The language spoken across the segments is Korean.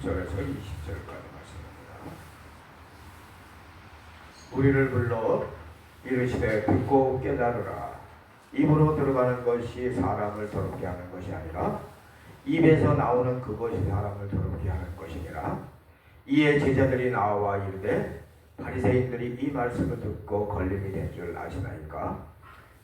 10절에서 20절까지 말씀입니다. 우리를 불러 이르시되 듣고 깨달으라. 입으로 들어가는 것이 사람을 더럽게 하는 것이 아니라 입에서 나오는 그것이 사람을 더럽게 하는 것이니라. 이에 제자들이 나와 이르되 바리새인들이 이 말씀을 듣고 걸림이 된 줄 아시나이까?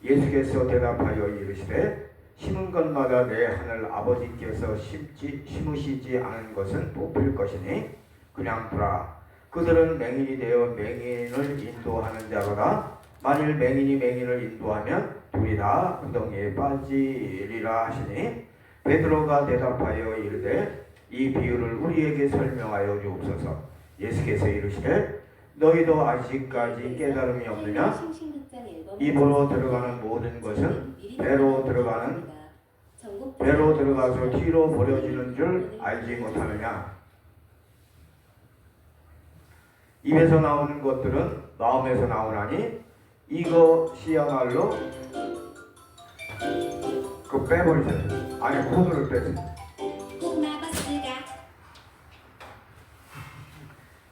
예수께서 대답하여 이르시되 심은 것마다 내 하늘 아버지께서 심으시지 않은 것은 뽑힐 것이니 그냥 두라. 그들은 맹인이 되어 맹인을 인도하는 자로다. 만일 맹인이 맹인을 인도하면 둘이 다 구덩이에 빠지리라 하시니 베드로가 대답하여 이르되 이 비유를 우리에게 설명하여 주옵소서. 예수께서 이르시되 너희도 아직까지 깨달음이 없느냐? 입으로 들어가는 모든 것은 배로 들어가서 뒤로 버려지는 줄 알지 못하느냐? 입에서 나오는 것들은 마음에서 나오나니 이것이야말로 그 빼버리세요. 안에 코드를 빼세요.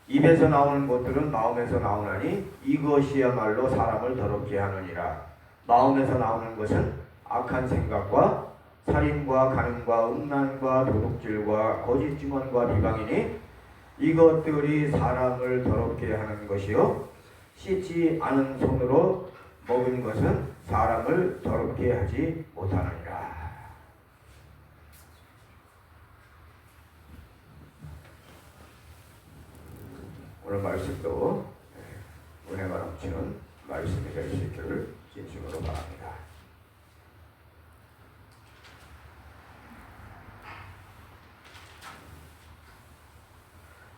입에서 나오는 것들은 마음에서 나오나니 이것이야말로 사람을 더럽게 하느니라. 마음에서 나오는 것은 악한 생각과 살인과 간음과 음란과 도둑질과 거짓 증언과 비방이니 이것들이 사람을 더럽게 하는 것이요 씻지 않은 손으로 먹은 것은 사람을 더럽게 하지 못하느니라. 오늘 말씀도 은혜가 넘치는 말씀이 될 수 있기를 진심으로 바랍니다.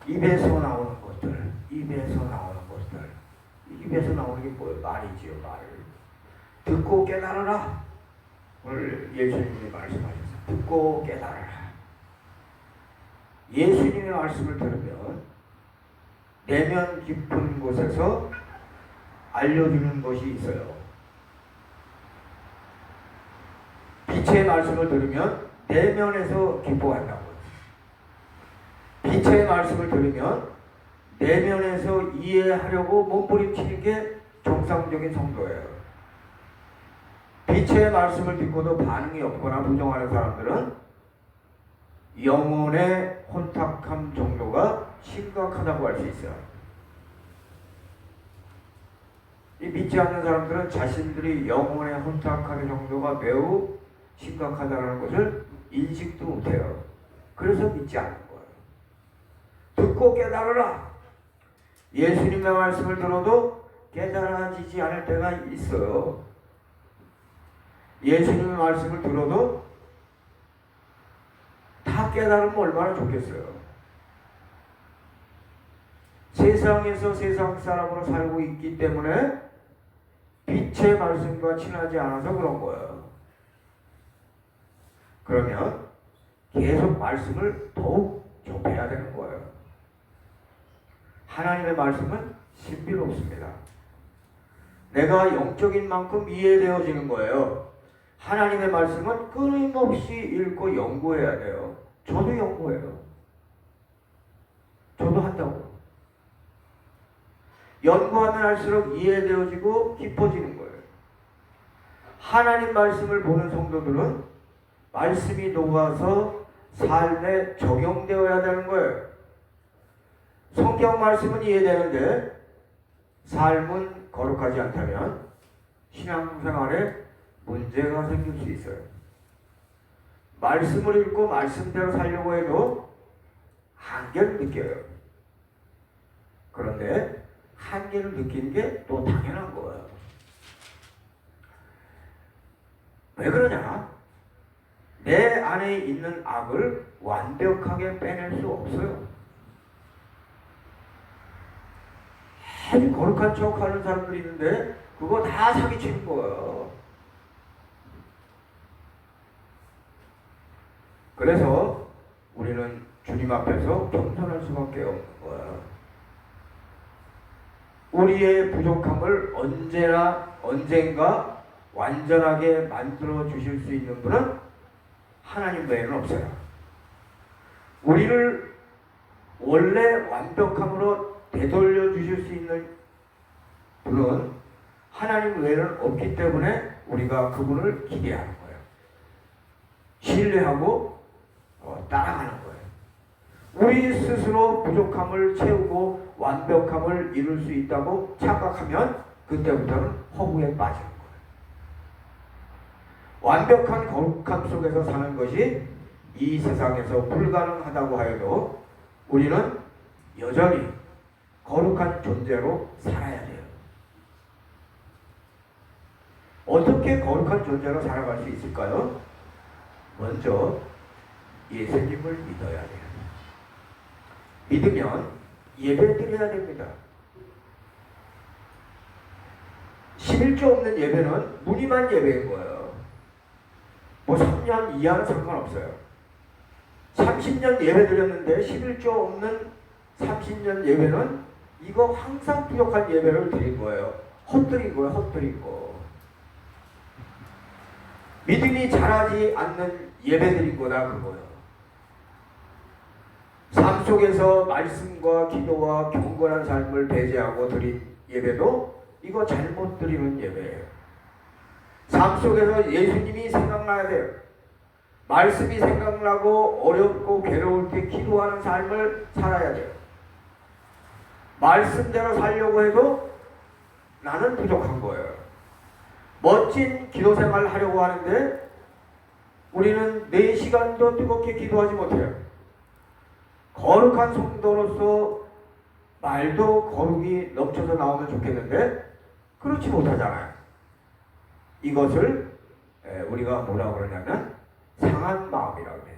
입에서 나오는 것들, 입에서 나오는 게 뭐예요? 말이지요, 말. 듣고 깨달으라. 오늘 예수님이 말씀하셨어요. 듣고 깨달으라. 예수님의 말씀을 들으면 내면 깊은 곳에서 알려주는 것이 있어요. 빛의 말씀을 들으면 내면에서 기뻐한다고요. 빛의 말씀을 들으면 내면에서 이해하려고 몸부림치는 게 정상적인 성도예요. 빛의 말씀을 듣고도 반응이 없거나 부정하는 사람들은 영혼의 혼탁함 정도가 심각하다고 할 수 있어요. 이 믿지 않는 사람들은 자신들이 영혼의 혼탁함의 정도가 매우 심각하다는 것을 인식도 못해요. 그래서 믿지 않는 거예요. 듣고 깨달으라. 예수님의 말씀을 들어도 깨달아지지 않을 때가 있어요. 예수님의 말씀을 들어도 다 깨달으면 얼마나 좋겠어요. 세상에서 세상 사람으로 살고 있기 때문에 빛의 말씀과 친하지 않아서 그런 거예요. 그러면 계속 말씀을 더욱 접해야 되는 거예요. 하나님의 말씀은 신비롭습니다. 내가 영적인 만큼 이해되어지는 거예요. 하나님의 말씀은 끊임없이 읽고 연구해야 돼요. 저도 연구해요. 저도 한다고. 연구하면 할수록 이해되어지고 깊어지는 거예요. 하나님 말씀을 보는 성도들은 말씀이 녹아서 삶에 적용되어야 되는 거예요. 성경 말씀은 이해되는데 삶은 거룩하지 않다면 신앙생활에 문제가 생길 수 있어요. 말씀을 읽고 말씀대로 살려고 해도 한계를 느껴요. 그런데 한계를 느끼는 게 또 당연한 거예요. 왜 그러냐? 내 안에 있는 악을 완벽하게 빼낼 수 없어요. 아주 거룩한 척 하는 사람들이 있는데 그거 다 사기치는 거예요. 그래서 우리는 주님 앞에서 겸손할 수밖에 없는 거예요. 우리의 부족함을 언젠가 완전하게 만들어 주실 수 있는 분은 하나님 외에는 없어요. 우리를 원래 완벽함으로 되돌려 주실 수 있는 분은 하나님 외에는 없기 때문에 우리가 그분을 기대하는 거예요. 신뢰하고 따라가는 거예요. 우리 스스로 부족함을 채우고 완벽함을 이룰 수 있다고 착각하면 그때부터는 허구에 빠지는 거예요. 완벽한 거룩함 속에서 사는 것이 이 세상에서 불가능하다고 하여도 우리는 여전히 거룩한 존재로 살아야 돼요. 어떻게 거룩한 존재로 살아갈 수 있을까요? 먼저 예수님을 믿어야 돼요. 믿으면 예배 드려야 됩니다. 11조 없는 예배는 무늬만 예배인 거예요. 뭐 3년 이하는 상관없어요. 30년 예배 드렸는데 11조 없는 30년 예배는 이거 항상 부족한 예배를 드린 거예요. 헛드린 거예요. 헛드린 거. 믿음이 자라지 않는 예배 드린 거다 그거예요. 삶 속에서 말씀과 기도와 경건한 삶을 배제하고 드린 예배도 이거 잘못 드리는 예배예요. 삶 속에서 예수님이 생각나야 돼요. 말씀이 생각나고 어렵고 괴로울 때 기도하는 삶을 살아야 돼요. 말씀대로 살려고 해도 나는 부족한 거예요. 멋진 기도 생활을 하려고 하는데 우리는 4시간도 뜨겁게 기도하지 못해요. 거룩한 성도로서 말도 거룩이 넘쳐서 나오면 좋겠는데 그렇지 못하잖아요. 이것을 우리가 뭐라고 그러냐면 상한 마음이라고 해요.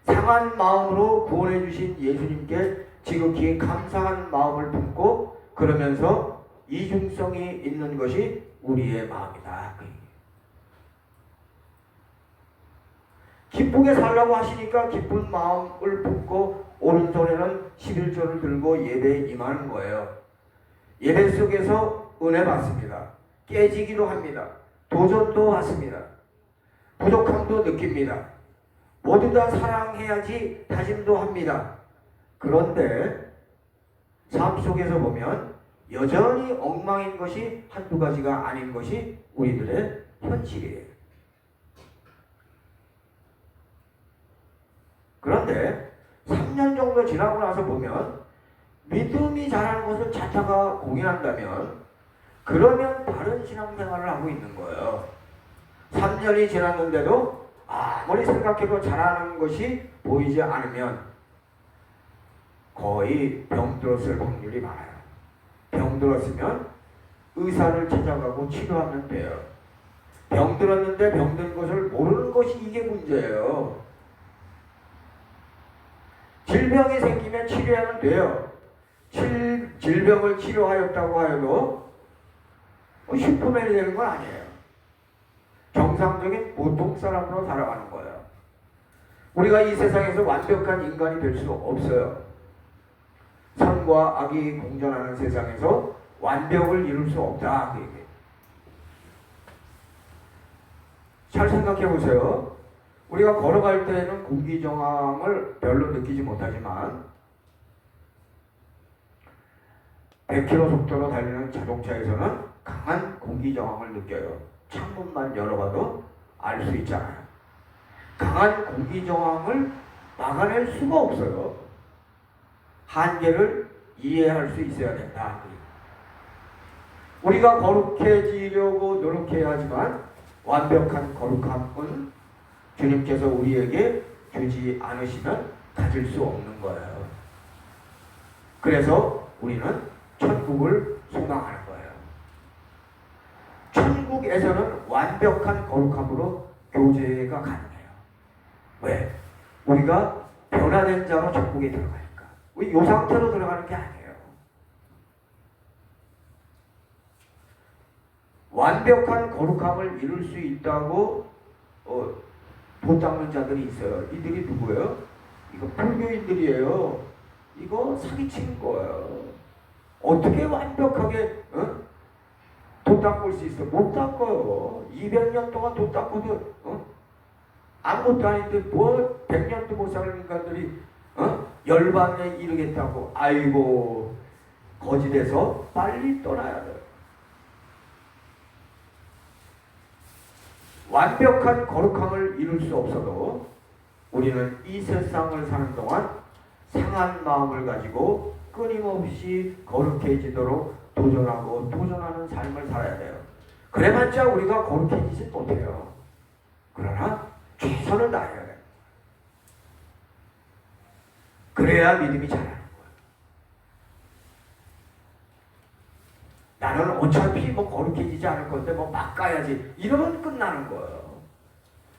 상한 마음으로 구원해 주신 예수님께 지극히 감사한 마음을 품고 그러면서 이중성이 있는 것이 우리의 마음이다. 기쁘게 살라고 하시니까 기쁜 마음을 품고 오른손에는 11조를 들고 예배에 임하는 거예요. 예배 속에서 은혜 받습니다. 깨지기도 합니다. 도전도 받습니다. 부족함도 느낍니다. 모두 다 사랑해야지 다짐도 합니다. 그런데 삶 속에서 보면 여전히 엉망인 것이 한두 가지가 아닌 것이 우리들의 현실이에요. 그런데 3년 정도 지나고 나서 보면 믿음이 자라는 것을 자타가 공인한다면 그러면 다른 신앙생활을 하고 있는 거예요. 3년이 지났는데도 아무리 생각해도 자라는 것이 보이지 않으면 거의 병들었을 확률이 많아요. 병들었으면 의사를 찾아가고 치료하면 돼요. 병들었는데 병든 것을 모르는 것이 이게 문제예요. 질병이 생기면 치료하면 돼요. 질병을 치료하였다고 하여도 슈퍼맨이 되는 건 아니에요. 정상적인 보통 사람으로 살아가는 거예요. 우리가 이 세상에서 완벽한 인간이 될 수 없어요. 선과 악이 공존하는 세상에서 완벽을 이룰 수 없다. 그 얘기예요. 잘 생각해 보세요. 우리가 걸어갈 때에는 공기정함을 별로 느끼지 못하지만 100km 속도로 달리는 자동차에서는 강한 공기정함을 느껴요. 창문만 열어봐도 알 수 있잖아요. 강한 공기정함을 막아낼 수가 없어요. 한계를 이해할 수 있어야 된다. 우리가 거룩해지려고 노력해야 하지만 완벽한 거룩함은 주님께서 우리에게 주지 않으시면 가질 수 없는 거예요. 그래서 우리는 천국을 소망하는 거예요. 천국에서는 완벽한 거룩함으로 교제가 가능해요. 왜? 우리가 변화된 자로 천국에 들어가니까. 우리 이 상태로 들어가는 게 아니에요. 완벽한 거룩함을 이룰 수 있다고 돈 닦는 자들이 있어요. 이들이 누구예요? 이거 불교인들이에요. 이거 사기치는 거예요. 어떻게 완벽하게 돈 닦을 수 있어? 못 닦아요. 200년 동안 돈 닦고도 아무것도 아닌데 뭐 100년도 못 사는 인간들이 열반에 이르겠다고 아이고 거짓에서 빨리 떠나야 돼요. 완벽한 거룩함을 이룰 수 없어도 우리는 이 세상을 사는 동안 상한 마음을 가지고 끊임없이 거룩해지도록 도전하고 도전하는 삶을 살아야 돼요. 그래봤자 우리가 거룩해지지 못해요. 그러나 최선을 다해야 돼요. 그래야 믿음이 자라는 거예요. 나는 어차피 뭐 거룩해지지 않을 건데 뭐 막 가야지 이러면 끝나는 거예요.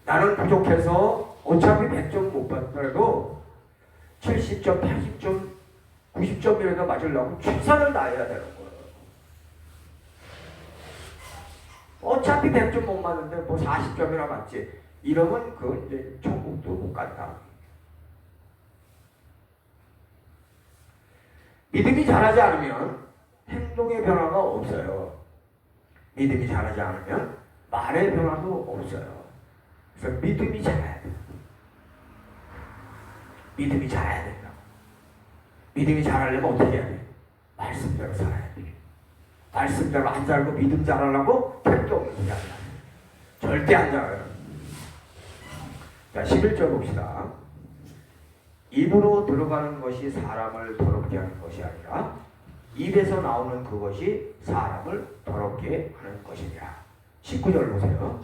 나는 부족해서 어차피 100점 못 받더라도 70점, 80점, 90점이라도 맞으려고 최선을 다해야 되는 거예요. 어차피 100점 못 맞는데 뭐 40점이나 맞지 이러면 그 이제 천국도 못 간다. 믿음이 자라지 않으면 행동의 변화가 없어요. 믿음이 자라지 않으면 말의 변화도 없어요. 그래서 믿음이 자라야 돼요. 믿음이 자라야 된다. 믿음이 자라려면 어떻게 해야 돼? 말씀대로 살아야 돼. 말씀대로 안 자라고 믿음 자라려고 택도 없는 소리 하지 마세요. 절대 안 자라요. 자, 11절 봅시다. 입으로 들어가는 것이 사람을 더럽게 하는 것이 아니라 입에서 나오는 그것이 사람을 더럽게 하는 것이니라. 19절 보세요.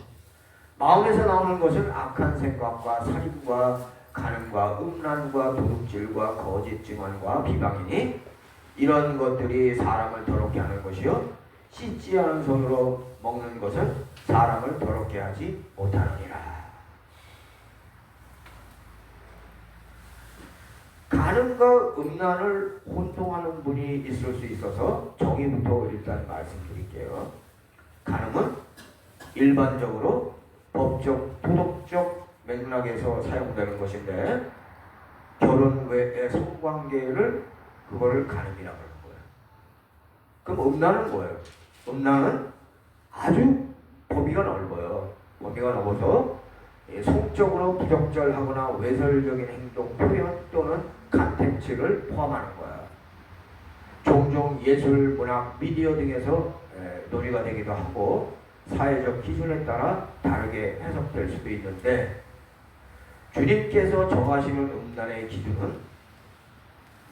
마음에서 나오는 것은 악한 생각과 살인과 간음과 음란과 도둑질과 거짓 증언과 비방이니 이런 것들이 사람을 더럽게 하는 것이요 씻지 않은 손으로 먹는 것은 사람을 더럽게 하지 못하느니라. 간음과 음란을 혼동하는 분이 있을 수 있어서 정의부터 일단 말씀드릴게요. 간음은 일반적으로 법적, 도덕적 맥락에서 사용되는 것인데 결혼 외의 성관계를 그거를 간음이라고 하는 거예요. 그럼 음란은 뭐예요? 음란은 아주 범위가 넓어요. 범위가 넓어서 성적으로 부적절하거나 외설적인 행동, 표현 또는 컨텐츠를 포함하는 거야. 종종 예술, 문학, 미디어 등에서 논의가 되기도 하고 사회적 기준에 따라 다르게 해석될 수도 있는데 주님께서 정하시는 음란의 기준은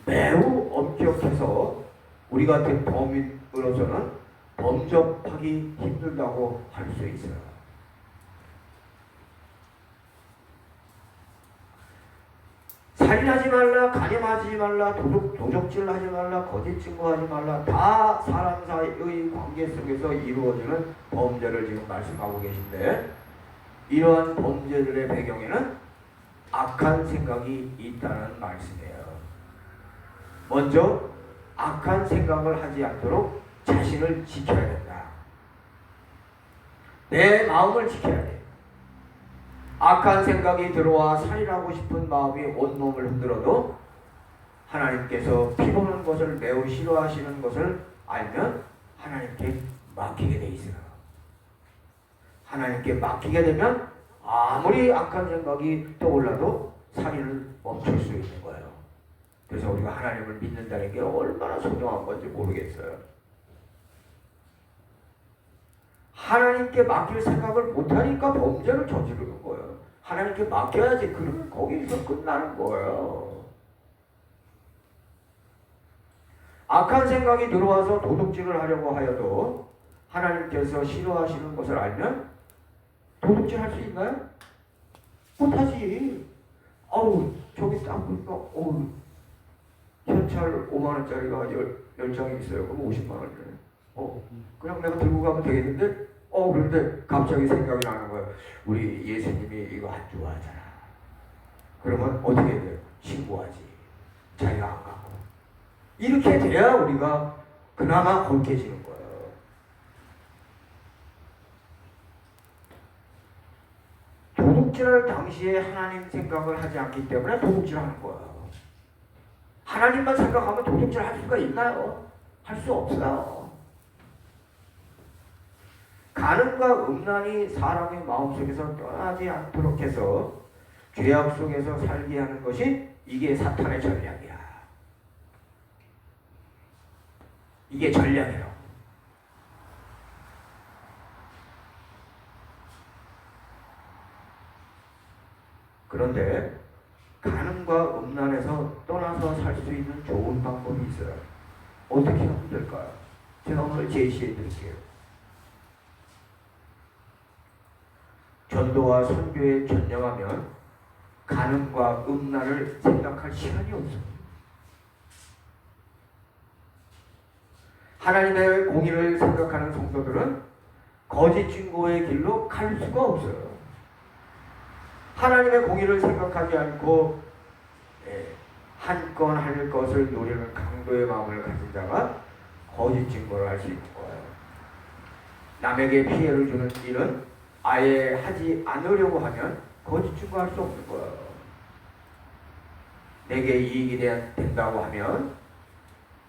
매우 엄격해서 우리 같은 범인으로서는 범접하기 힘들다고 할 수 있어요. 살인하지 말라, 간음하지 말라, 도적질하지 말라, 거짓 증거하지 말라 다 사람 사이의 관계 속에서 이루어지는 범죄를 지금 말씀하고 계신데 이러한 범죄들의 배경에는 악한 생각이 있다는 말씀이에요. 먼저 악한 생각을 하지 않도록 자신을 지켜야 된다. 내 마음을 지켜야 돼. 악한 생각이 들어와 살인하고 싶은 마음이 온몸을 흔들어도 하나님께서 피보는 것을 매우 싫어하시는 것을 알면 하나님께 맡기게 돼 있어요. 하나님께 맡기게 되면 아무리 악한 생각이 떠올라도 살인을 멈출 수 있는 거예요. 그래서 우리가 하나님을 믿는다는 게 얼마나 소중한 건지 모르겠어요. 하나님께 맡길 생각을 못하니까 범죄를 저지르는 거예요. 하나님께 맡겨야지. 그러면 거기서 끝나는 거예요. 악한 생각이 들어와서 도둑질을 하려고 하여도 하나님께서 싫어하시는 것을 알면 도둑질 할 수 있나요? 못하지. 아우 저기 딱 보니까 현찰 5만원짜리가 10장이 있어요. 그럼 50만원이네. 그냥 내가 들고 가면 되겠는데 그런데 갑자기 생각이 나는 거예요. 우리 예수님이 이거 안 좋아하잖아. 그러면 어떻게 돼요? 신고하지. 자기가 안 갖고. 이렇게 돼야 우리가 그나마 거룩해지는 거예요. 도둑질할 당시에 하나님 생각을 하지 않기 때문에 도둑질하는 거예요. 하나님만 생각하면 도둑질 할 수가 있나요? 할 수 없어요. 간음과 음란이 사람의 마음속에서 떠나지 않도록 해서 죄악 속에서 살게 하는 것이 이게 사탄의 전략이야. 이게 전략이에요. 그런데 가늠과 음란에서 떠나서 살 수 있는 좋은 방법이 있어요. 어떻게 하면 될까요? 제가 오늘 제시해 드릴게요. 전도와 선교에 전념하면 가늠과 음란을 생각할 시간이 없어요. 하나님의 공의를 생각하는 성도들은 거짓 증거의 길로 갈 수가 없어요. 하나님의 공의를 생각하지 않고 한 건 할 것을 노리는 강도의 마음을 가진 자가 거짓 증거를 할 수 있는 거예요. 남에게 피해를 주는 일은 아예 하지 않으려고 하면 거짓 증거할 수 없는 거예요. 내게 이익이 된다고 하면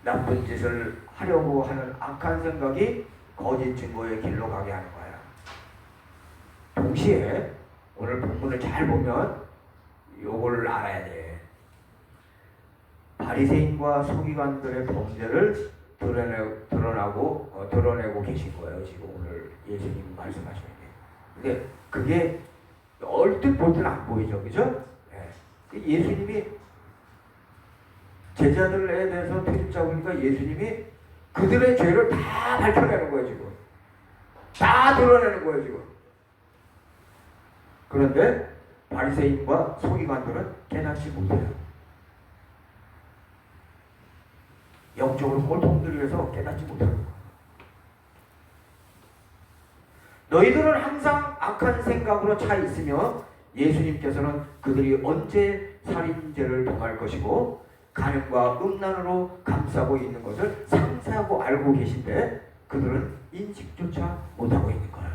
나쁜 짓을 하려고 하는 악한 생각이 거짓 증거의 길로 가게 하는 거예요. 동시에 오늘 본문을 잘 보면 요걸 알아야 돼. 바리새인과 서기관들의 범죄를 드러내고 계신 거예요. 지금 오늘 예수님 말씀하시는 게. 근데 그게 얼뜻 볼 때는 안 보이죠, 그죠? 예수님이 제자들에 대해서 퇴집자 보니까 예수님이 그들의 죄를 다 밝혀내는 거예요, 지금. 다 드러내는 거예요, 지금. 그런데 바리새인과 서기관들은 깨닫지 못해요. 영적으로 꼴통들이라서 깨닫지 못하는 거예요. 너희들은 항상 악한 생각으로 차 있으며 예수님께서는 그들이 언제 살인죄를 범할 것이고 간음과 음란으로 감싸고 있는 것을 상세하고 알고 계신데 그들은 인식조차 못하고 있는 거예요.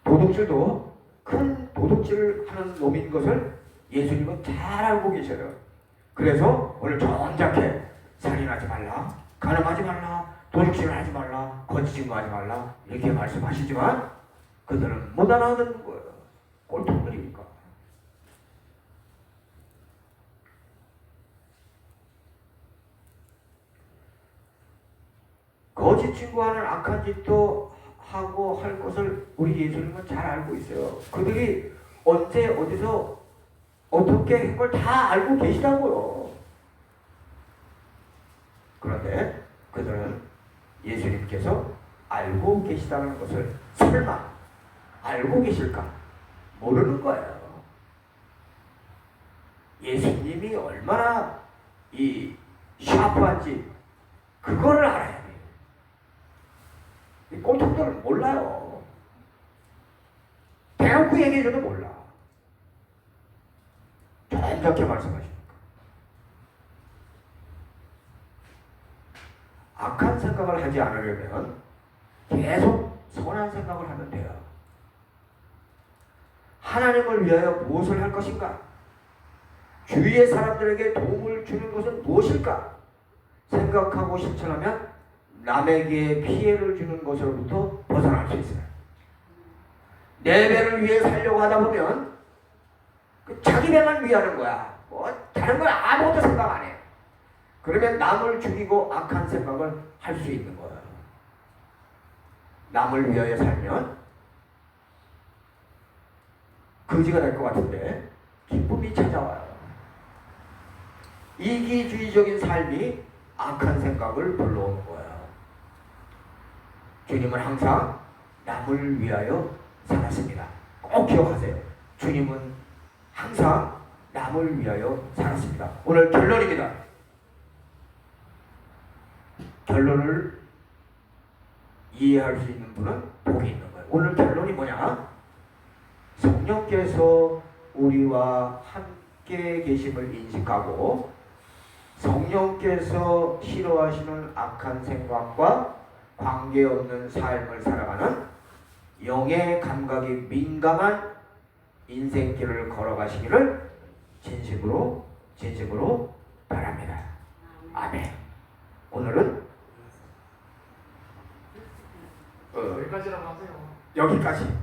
도둑질도 큰 도둑질을 하는 놈인 것을 예수님은 잘 알고 계셔요. 그래서 오늘 정작게 살인하지 말라, 간음하지 말라, 도둑질을 하지 말라, 거짓 증거하지 말라 이렇게 말씀하시지만 그들은 못 알아듣는 거예요. 꼴통들이니까. 거짓 증거하는 악한 짓도 하고 할 것을 우리 예수님은 잘 알고 있어요. 그들이 언제 어디서 어떻게 한 걸 다 알고 계시다고요. 그런데 그들은 예수님께서 알고 계시다는 것을 설마 알고 계실까? 모르는 거예요. 예수님이 얼마나 이 샤프한지 그거를 알아야 돼요. 이 꼴통들은 몰라요. 대놓고 얘기해줘도 몰라. 정확히 말씀하십니까? 악한 생각을 하지 않으려면 계속 선한 생각을 하면 돼요. 하나님을 위하여 무엇을 할 것인가? 주위의 사람들에게 도움을 주는 것은 무엇일까? 생각하고 실천하면 남에게 피해를 주는 것으로부터 벗어날 수 있어요. 내 배를 위해 살려고 하다 보면 자기 배만 위하는 거야. 다른 걸 아무것도 생각 안 해. 그러면 남을 죽이고 악한 생각을 할 수 있는 거예요. 남을 위하여 살면 거지가 될 것 같은데 기쁨이 찾아와요. 이기주의적인 삶이 악한 생각을 불러오는 거예요. 주님은 항상 남을 위하여 살았습니다. 꼭 기억하세요. 주님은 항상 남을 위하여 살았습니다. 오늘 결론입니다. 결론을 이해할 수 있는 분은 복이 있는 거예요. 오늘 결론이 뭐냐? 성령께서 우리와 함께 계심을 인식하고 성령께서 싫어하시는 악한 생각과 관계없는 삶을 살아가는 영의 감각이 민감한 인생길을 걸어가시기를 진심으로 바랍니다. 아멘. 오늘은 여기까지라고 하세요. 여기까지.